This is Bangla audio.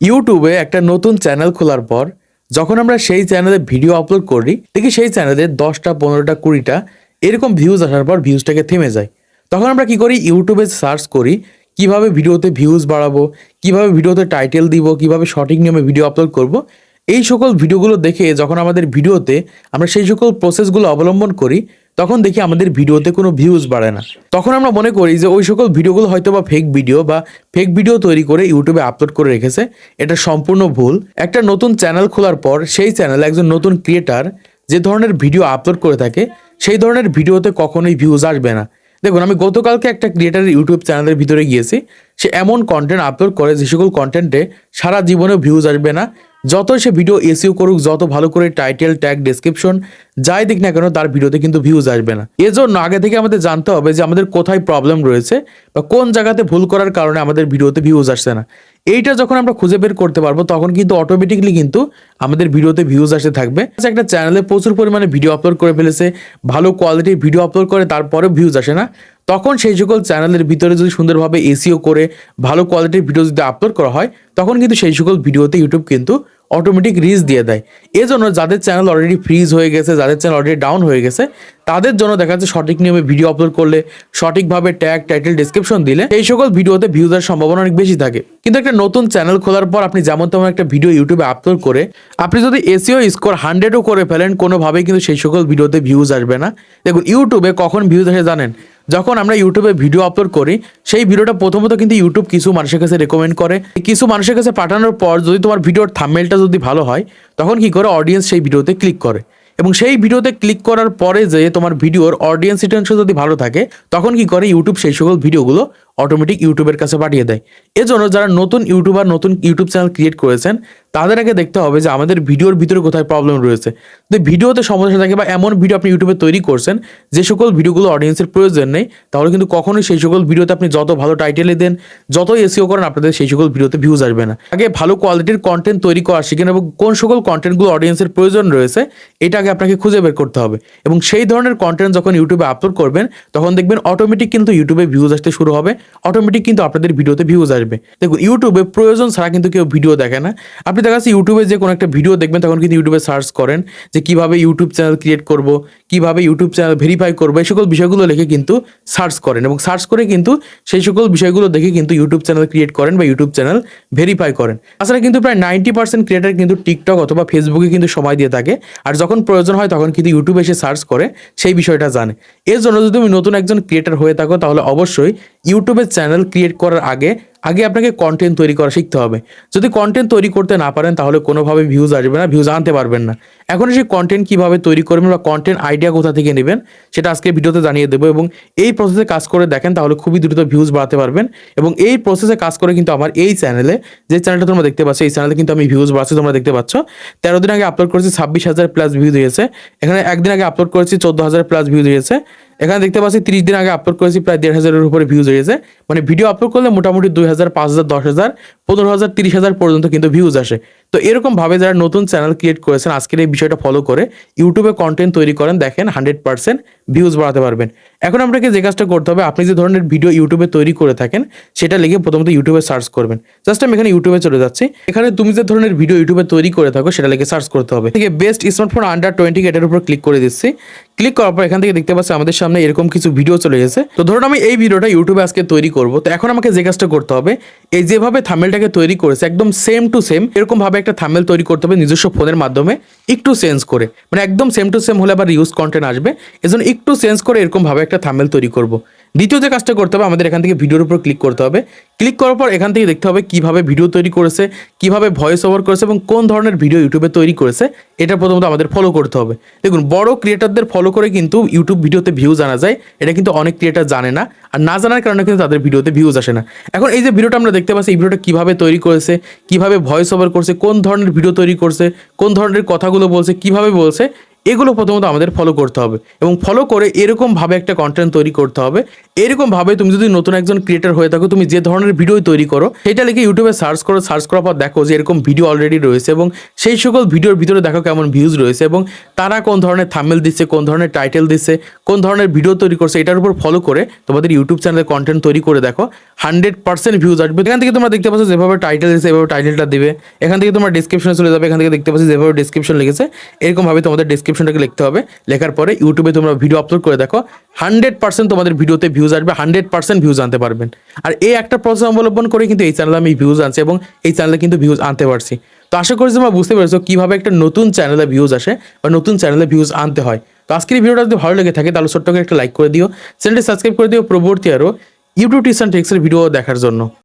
ইউটিউবে একটা নতুন চ্যানেল খোলার পর যখন আমরা সেই চ্যানেলে ভিডিও আপলোড করি দেখি সেই চ্যানেলে 10টা 15টা 20টা এরকম ভিউজ আসার পর ভিউজটাকে থেমে যায়। তখন আমরা কি করি, ইউটিউবে সার্চ করি কিভাবে ভিডিওতে ভিউজ বাড়াবো, কিভাবে ভিডিওতে টাইটেল দিব, কিভাবে সঠিক নিয়মে ভিডিও আপলোড করব। এই সকল ভিডিওগুলো দেখে যখন আমাদের ভিডিওতে আমরা সেই সকল প্রসেসগুলো অবলম্বন করি তখন দেখি আমাদের ভিডিওতে কোনো ভিউজ বাড়ে না। তখন আমরা মনে করি যে ওই সকল ভিডিওগুলো হয়তো বা ফেক ভিডিও তৈরি করে ইউটিউবে আপলোড করে রেখেছে। এটা সম্পূর্ণ ভুল। একটা নতুন চ্যানেল খোলার পর সেই চ্যানেলে একজন নতুন ক্রিয়েটার যে ধরনের ভিডিও আপলোড করে থাকে সেই ধরনের ভিডিওতে কখনোই ভিউজ আসবে না। দেখুন, আমি গতকালকে একটা ক্রিয়েটারের ইউটিউব চ্যানেলের ভিতরে গিয়েছি। সে এমন কন্টেন্ট আপলোড করে যে সকল কন্টেন্টে সারা জীবনেও ভিউজ আসবে না। যতই সে ভিডিও এসইও করুক, যত ভালো করে টাইটেল ট্যাগ ডেসক্রিপশন যাই দিক না কেন, তার ভিডিওতে কিন্তু ভিউজ আসবে না। এজন্য আগে থেকে আমাদের জানতে হবে যে আমাদের কোথায় প্রবলেম রয়েছে বা কোন জায়গাতে ভুল করার কারণে আমাদের ভিডিওতে ভিউজ আসছে না। এইটা যখন আমরা খুঁজে বের করতে পারবো তখন কিন্তু অটোমেটিকলি কিন্তু আমাদের ভিডিওতে ভিউজ আসতে থাকবে। একটা চ্যানেলে প্রচুর পরিমাণে ভিডিও আপলোড করে ফেলেছে, ভালো কোয়ালিটির ভিডিও আপলোড করে, তারপরেও ভিউজ আসে না। তখন সেই সকল চ্যানেলের ভিতরে যদি সুন্দরভাবে এসইও করে ভালো কোয়ালিটির ভিডিও যদি আপলোড করা হয় তখন কিন্তু সেই সকল ভিডিওতে ইউটিউব কিন্তু অটোমেটিক রিচ দিয়ে দেয়। এজন্য যাদের চ্যানেল অলরেডি ফ্রিজ হয়ে গেছে, যাদের চ্যানেল অলরেডি ডাউন হয়ে গেছে, তাদের জন্য দেখা যাচ্ছে সঠিক নিয়মে ভিডিও আপলোড করলে, সঠিকভাবে ট্যাগ টাইটেল ডেসক্রিপশন দিলে এই সকল ভিডিওতে ভিউজের সম্ভাবনা অনেক বেশি থাকে। কিন্তু একটা নতুন চ্যানেল খোলার পর আপনি যেমন তেমন একটা ভিডিও ইউটিউবে আপলোড করে আপনি যদি এসইও স্কোর 100ও করে ফেলেন, কোনোভাবেই কিন্তু সেই সকল ভিডিওতে ভিউজ আসবে না। দেখুন, ইউটিউবে কখন ভিউজ আসে জানেন? যখন আমরা ইউটিউবে ভিডিও আপলোড করি সেই ভিডিওটা প্রথমত কিন্তু ইউটিউব কিছু মানুষের কাছে রেকমেন্ড করে। কিছু মানুষের কাছে পাঠানোর পর যদি তোমার ভিডিওর থাম্বনেলটা যদি ভালো হয় তখন কি করে অডিয়েন্স সেই ভিডিওতে ক্লিক করে, এবং সেই ভিডিওতে ক্লিক করার পরে যে তোমার ভিডিওর অডিয়েন্স রিটেনশন যদি ভালো থাকে তখন কি করে ইউটিউব সেই সকল ভিডিওগুলো অটোমেটিক ইউটিউবের কাছে পাঠিয়ে দেয়। এজন্য যারা নতুন ইউটিউবার, নতুন ইউটিউব চ্যানেল ক্রিয়েট করেছেন তাদের আগে দেখতে হবে যে আমাদের ভিডিওর ভিতরে কোথায় প্রবলেম রয়েছে। যদি ভিডিওতে সমস্যা থাকে বা এমন ভিডিও আপনি ইউটিউবে তৈরি করছেন যে সকল ভিডিওগুলো অডিয়েন্সের প্রয়োজন নেই, তাহলে কিন্তু কখনোই সেই সকল ভিডিওতে আপনি যত ভালো টাইটেলে দেন, যত এসইও করেন, আপনাদের সেই সকল ভিডিওতে ভিউজ আসবে না। আগে ভালো কোয়ালিটির কন্টেন্ট তৈরি করা শিখেন এবং কোন সকল কন্টেন্টগুলো অডিয়েন্সের প্রয়োজন রয়েছে এটা আগে আপনাকে খুঁজে বের করতে হবে। এবং সেই ধরনের কন্টেন্ট যখন ইউটিউবে আপলোড করবেন তখন দেখবেন অটোমেটিক কিন্তু ইউটিউবে ভিউজ আসতে শুরু হবে, অটোমেটিক কিন্তু আপনাদের ভিডিওতে ভিউজ আসবে। দেখুন, ইউটিউবে প্রয়োজন ছাড়া কিন্তু কেউ ভিডিও দেখে না। আপনি দেখা যাচ্ছে ইউটিউবে যে কোনো একটা ভিডিও দেখবেন তখন কিন্তু ইউটিউবে সার্চ করেন যে কিভাবে ইউটিউব চ্যানেল ক্রিয়েট করব, কিভাবে ইউটিউব চ্যানেল ভেরিফাই করবো, এই সকল বিষয়গুলো লিখে কিন্তু সার্চ করেন এবং সার্চ করে কিন্তু সেই সকল বিষয়গুলো দেখে কিন্তু ইউটিউব চ্যানেল ক্রিয়েট করেন বা ইউটিউব চ্যানেল ভেরিফাই করেন। তাছাড়া কিন্তু প্রায় 90% ক্রিয়েটার কিন্তু টিকটক অথবা ফেসবুকে কিন্তু সময় দিয়ে থাকে, আর যখন প্রয়োজন হয় তখন কিন্তু ইউটিউবে এসে সার্চ করে সেই বিষয়টা জানে। এর জন্য যদি তুমি নতুন একজন ক্রিয়েটার হয়ে থাকো তাহলে অবশ্যই ইউটিউবের চ্যানেল ক্রিয়েট করার আগে আপনাকে কন্টেন্ট তৈরি করা শিখতে হবে। যদি কন্টেন্ট তৈরি করতে না পারেন তাহলে কোনোভাবে ভিউজ আসবে না, ভিউজ আনতে পারবেন না। এখন সেই কন্টেন্ট কীভাবে তৈরি করবেন বা কন্টেন্ট আইডিয়া কোথা থেকে নেবেন সেটা আজকে ভিডিওতে জানিয়ে দেবো, এবং এই প্রসেসে কাজ করে দেখেন তাহলে খুবই দ্রুত ভিউজ বাড়াতে পারবেন। এবং এই প্রসেসে কাজ করে কিন্তু আমার এই চ্যানেলে, যে চ্যানেলটা তোমরা দেখতে পাচ্ছ, এই চ্যানেলে কিন্তু আমি ভিউজ বাড়াচ্ছি, তোমরা দেখতে পাচ্ছ। 13 দিন আগে আপলোড করেছি 26,000+ ভিউজ হয়েছে। এখানে একদিন আগে আপলোড করেছি 14,000+ ভিউজ হয়েছে। এখানে দেখতে পাচ্ছি 30 দিন আগে আপলোড করেছি প্রায় 1,500-এর উপরে ভিউজ হয়েছে। মানে ভিডিও আপলোড করলে মোটামুটি 2,000, 5,000, 10,000, 15,000, 30,000 পর্যন্ত কিন্তু ভিউজ আসে। তো এরকমভাবে যারা নতুন চ্যানেল ক্রিয়েট করেছেন আজকের এই বিষয়টা ফলো করে ইউটিউবে কন্টেন্ট তৈরি করেন, দেখেন 100% ভিউজ বাড়াতে পারবেন। এখন আপনাকে যে কাজটা করতে হবে, আপনি যে ধরনের ভিডিও ইউটিউবে তৈরি করে থাকেন সেটা লিখে প্রথমত ইউটিউবে সার্চ করবেন। জাস্ট আমি এখানে ইউটিউবে চলে যাচ্ছি। এখানে তুমি যে ধরনের ভিডিও ইউটিউবে তৈরি করে থাকো সেটা লিখে সার্চ করতে হবে। থেকে বেস্ট স্মার্টফোন আন্ডার 20 এটার উপর ক্লিক করে দিচ্ছি। ক্লিক করার পর এখান থেকে দেখতে পাচ্ছি আমাদের সামনে এরকম কিছু ভিডিও চলে গেছে। তো ধরুন আমি এই ভিডিওটা ইউটিউবে আজকে তৈরি করব, তো এখন আমাকে যে কাজটা করতে হবে, এই যেভাবে থাম্বনেলটাকে তৈরি করেছে একদম সেম টু সেম এরকম ভাবে একটা থাম্বনেল তৈরি করতে হবে নিজস্ব ফোনের মাধ্যমে, একটু চেঞ্জ করে। মানে একদম সেম টু সেম হলে আবার রিউজ কন্টেন্ট আসবে, এজন্য একটু চেঞ্জ করে এরকম ভাবে একটা থাম্বনেল তৈরি করব। দ্বিতীয় যে কাজটা করতে হবে, আমাদের এখান থেকে ভিডিওর উপর ক্লিক করতে হবে। ক্লিক করার পর এখান থেকে দেখতে হবে কিভাবে ভিডিও তৈরি করেছে, কিভাবে ভয়েস ওভার করেছে এবং কোন ধরনের ভিডিও ইউটিউবে তৈরি করেছে, এটা প্রথমত আমাদের ফলো করতে হবে। দেখুন, বড় ক্রিয়েটারদের ফলো করে কিন্তু ইউটিউব ভিডিওতে ভিউজ আনা যায়, এটা কিন্তু অনেক ক্রিয়েটার জানে না, আর না জানার কারণে কিন্তু তাদের ভিডিওতে ভিউজ আসে না। এখন এই যে ভিডিওটা আমরা দেখতে পাচ্ছি, এই ভিডিওটা কিভাবে তৈরি করেছে, কিভাবে ভয়েস ওভার করছে, কোন ধরনের ভিডিও তৈরি করছে, কোন ধরনের কথাগুলো বলছে, কিভাবে বলছে, এগুলো প্রথমত আমাদের ফলো করতে হবে এবং ফলো করে এরকমভাবে একটা কন্টেন্ট তৈরি করতে হবে। এরকমভাবে তুমি যদি নতুন একজন ক্রিয়েটার হয়ে থাকো, তুমি যে ধরনের ভিডিও তৈরি করো সেটা লিখে ইউটিউবে সার্চ করো, সার্চ করার পর দেখো যে এরকম ভিডিও অলরেডি রয়েছে এবং সেই সকল ভিডিওর ভিতরে দেখো কেমন ভিউজ রয়েছে এবং তারা কোন ধরনের থাম্বনেল দিচ্ছে, কোন ধরনের টাইটেল দিচ্ছে, কোন ধরনের ভিডিও তৈরি করছে, এটার উপর ফলো করে তোমাদের ইউটিউব চ্যানেলে কন্টেন্ট তৈরি করে দেখো, 100% ভিউজ আসবে। এখান থেকে তোমরা দেখতে পাচ্ছ যেভাবে টাইটেল দিচ্ছে এভাবে টাইটেলটা দিবে। এখান থেকে তোমরা ডিসক্রিপশনে চলে যাবে, এখান থেকে দেখতে পাচ্ছি যেভাবে ডিসক্রিপশন লিখেছে এরকমভাবে তোমাদের ডিসক্রিপশনটাকে লিখতে হবে। লেখার পরে ইউটিউবে তোমরা ভিডিও আপলোড করে দেখো, 100% তোমাদের ভিডিওতে ভিউজ আসবে, 100% ভিউজ আনতে পারবেন। আর এই একটা প্রসেস অবলম্বন করে কিন্তু এই চ্যানেলে আমি ভিউজ আনছি এবং এই চ্যানেলে কিন্তু ভিউজ আনতে পারছি। তো আশা করি তোমরা বুঝতে পেরেছো কীভাবে একটা নতুন চ্যানেলে ভিউজ আসে বা নতুন চ্যানেলে ভিউজ আনতে হয়। তো আজকের এই ভিডিওটা যদি ভালো লেগে থাকে তাহলে ছোট্ট করে একটা লাইক করে দিও, চ্যানেলটি সাবস্ক্রাইব করে দিও পরবর্তী আরও ইউটিউব টিপস অ্যান্ড ট্রিক্সের ভিডিও দেখার জন্য।